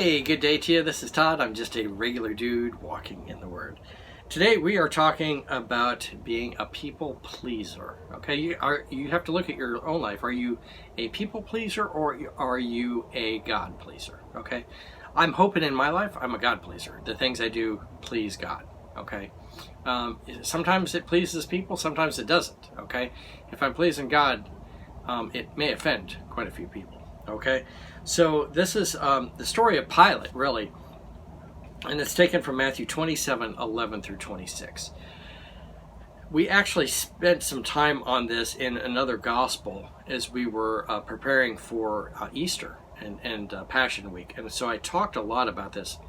Hey, good day to you. This is Todd. I'm just a regular dude walking in the Word. Today we are talking about being a people pleaser. Okay, you have to look at your own life. Are you a people pleaser or are you a God pleaser? Okay, I'm hoping in my life I'm a God pleaser. The things I do please God. Okay, sometimes it pleases people, sometimes it doesn't. Okay, if I'm pleasing God, it may offend quite a few people. Okay, so this is the story of Pilate, really, and it's taken from Matthew 27:11 through 26. We actually spent some time on this in another gospel as we were preparing for Easter and Passion Week, and so I talked a lot about this,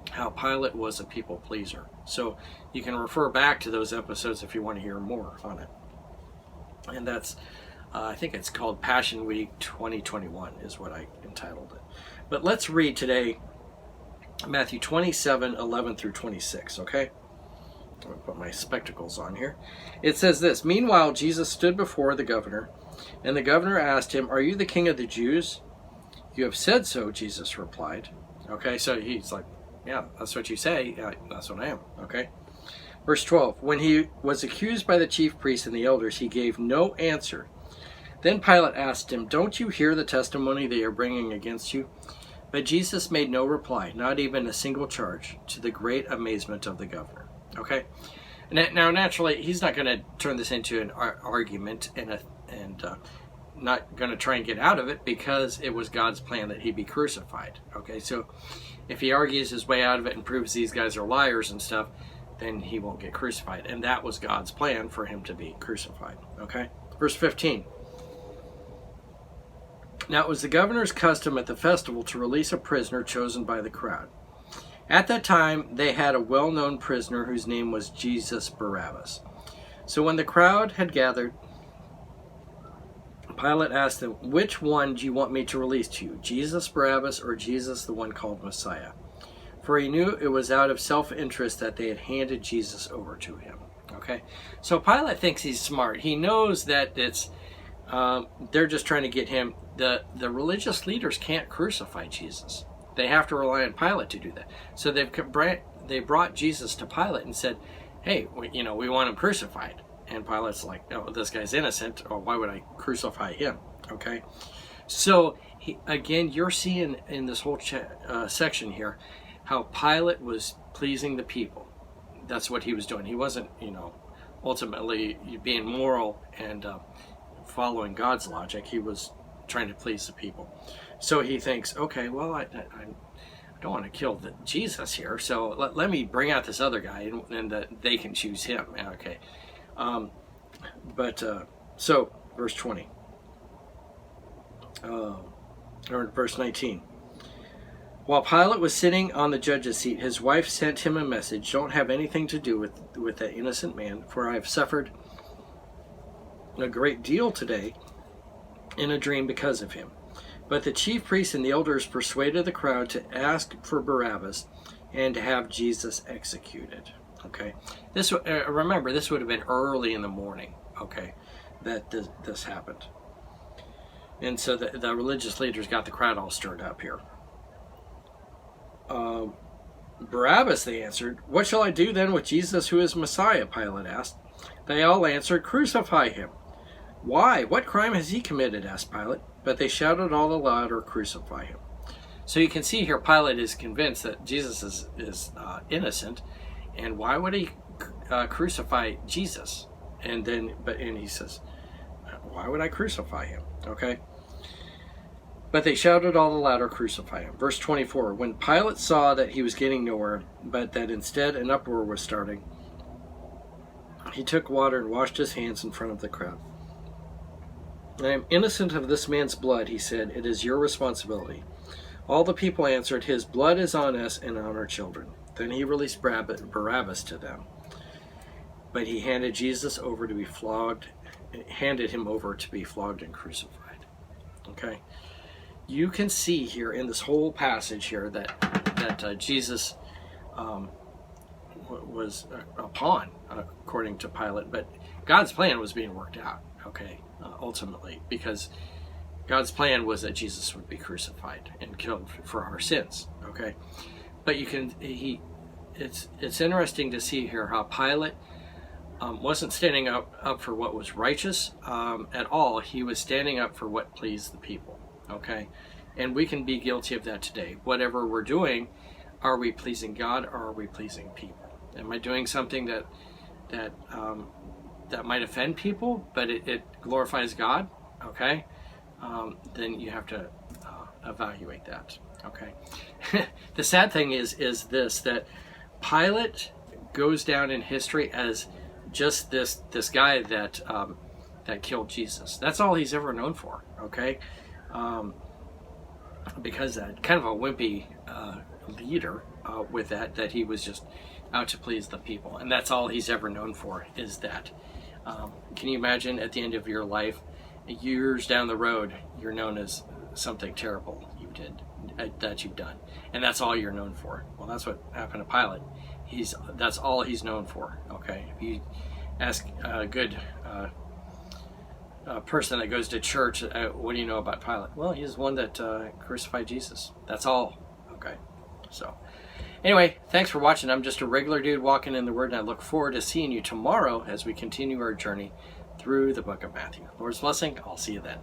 how Pilate was a people pleaser. So you can refer back to those episodes if you want to hear more on it. And that's I think it's called Passion Week 2021 is what I entitled it. But let's read today Matthew 27:11 through 26, okay? I'm going to put my spectacles on here. It says this: Meanwhile, Jesus stood before the governor, and the governor asked him, "Are you the king of the Jews?" "You have said so," Jesus replied. Okay, so he's like, yeah, that's what you say. That's what I am, okay? Verse 12, when he was accused by the chief priests and the elders, he gave no answer. Then Pilate asked him, "Don't you hear the testimony they are bringing against you?" But Jesus made no reply, not even a single charge, to the great amazement of the governor. Okay? Now, naturally, he's not going to turn this into an argument and not going to try and get out of it, because it was God's plan that he be crucified. Okay? So if he argues his way out of it and proves these guys are liars and stuff, then he won't get crucified. And that was God's plan, for him to be crucified. Okay? Verse 15. Now it was the governor's custom at the festival to release a prisoner chosen by the crowd. At that time, they had a well-known prisoner whose name was Jesus Barabbas. So when the crowd had gathered, Pilate asked them, "Which one do you want me to release to you, Jesus Barabbas or Jesus, the one called Messiah?" For he knew it was out of self-interest that they had handed Jesus over to him. Okay, so Pilate thinks he's smart. He knows that they're just trying to get him. The religious leaders can't crucify Jesus. They have to rely on Pilate to do that. So they brought Jesus to Pilate and said, "Hey, we want him crucified." And Pilate's like, "No, this guy's innocent. Or why would I crucify him?" Okay, so again, you're seeing in this whole section here how Pilate was pleasing the people. That's what he was doing. He wasn't, ultimately being moral and following God's logic. He was trying to please the people. So he thinks, okay, well, I don't want to kill Jesus here, so let me bring out this other guy, and they can choose him. Okay, so verse 20, or verse 19. While Pilate was sitting on the judge's seat, his wife sent him a message: "Don't have anything to do with that innocent man, for I have suffered a great deal today in a dream because of him." But the chief priests and the elders persuaded the crowd to ask for Barabbas and to have Jesus executed. Okay, remember, this would have been early in the morning. Okay, that this happened, and so the religious leaders got the crowd all stirred up here. Barabbas, they answered. "What shall I do then with Jesus, who is Messiah?" Pilate asked. They all answered, "Crucify him." "Why? What crime has he committed?" asked Pilate. But they shouted all the louder, "Crucify him." So you can see here Pilate is convinced that Jesus is innocent, and why would he crucify Jesus? And he says, "Why would I crucify him?" Okay. But they shouted all the louder, "Crucify him." Verse 24. When Pilate saw that he was getting nowhere, but that instead an uproar was starting, he took water and washed his hands in front of the crowd. "I am innocent of this man's blood," he said. "It is your responsibility." All the people answered, "His blood is on us and on our children." Then he released Barabbas to them. But he handed him over to be flogged and crucified. Okay? You can see here in this whole passage here that Jesus was a pawn, according to Pilate, but God's plan was being worked out. Okay, ultimately, because God's plan was that Jesus would be crucified and killed for our sins. Okay, but it's interesting to see here how Pilate wasn't standing up for what was righteous at all. He was standing up for what pleased the people. Okay, and we can be guilty of that today. Whatever we're doing, are we pleasing God or are we pleasing people? Am I doing something that might offend people, but it glorifies God? Okay, then you have to evaluate that. Okay, the sad thing is this, that Pilate goes down in history as just this guy that killed Jesus. That's all he's ever known for. Okay, because kind of a wimpy leader with that he was just out to please the people, and that's all he's ever known for, is that. Can you imagine at the end of your life, years down the road, you're known as something terrible you did, that you've done, and that's all you're known for? Well, that's what happened to Pilate. That's all he's known for. Okay, if you ask a good person that goes to church, what do you know about Pilate? Well, he's the one that crucified Jesus. That's all. Okay, so anyway, thanks for watching. I'm just a regular dude walking in the Word, and I look forward to seeing you tomorrow as we continue our journey through the book of Matthew. Lord's blessing. I'll see you then.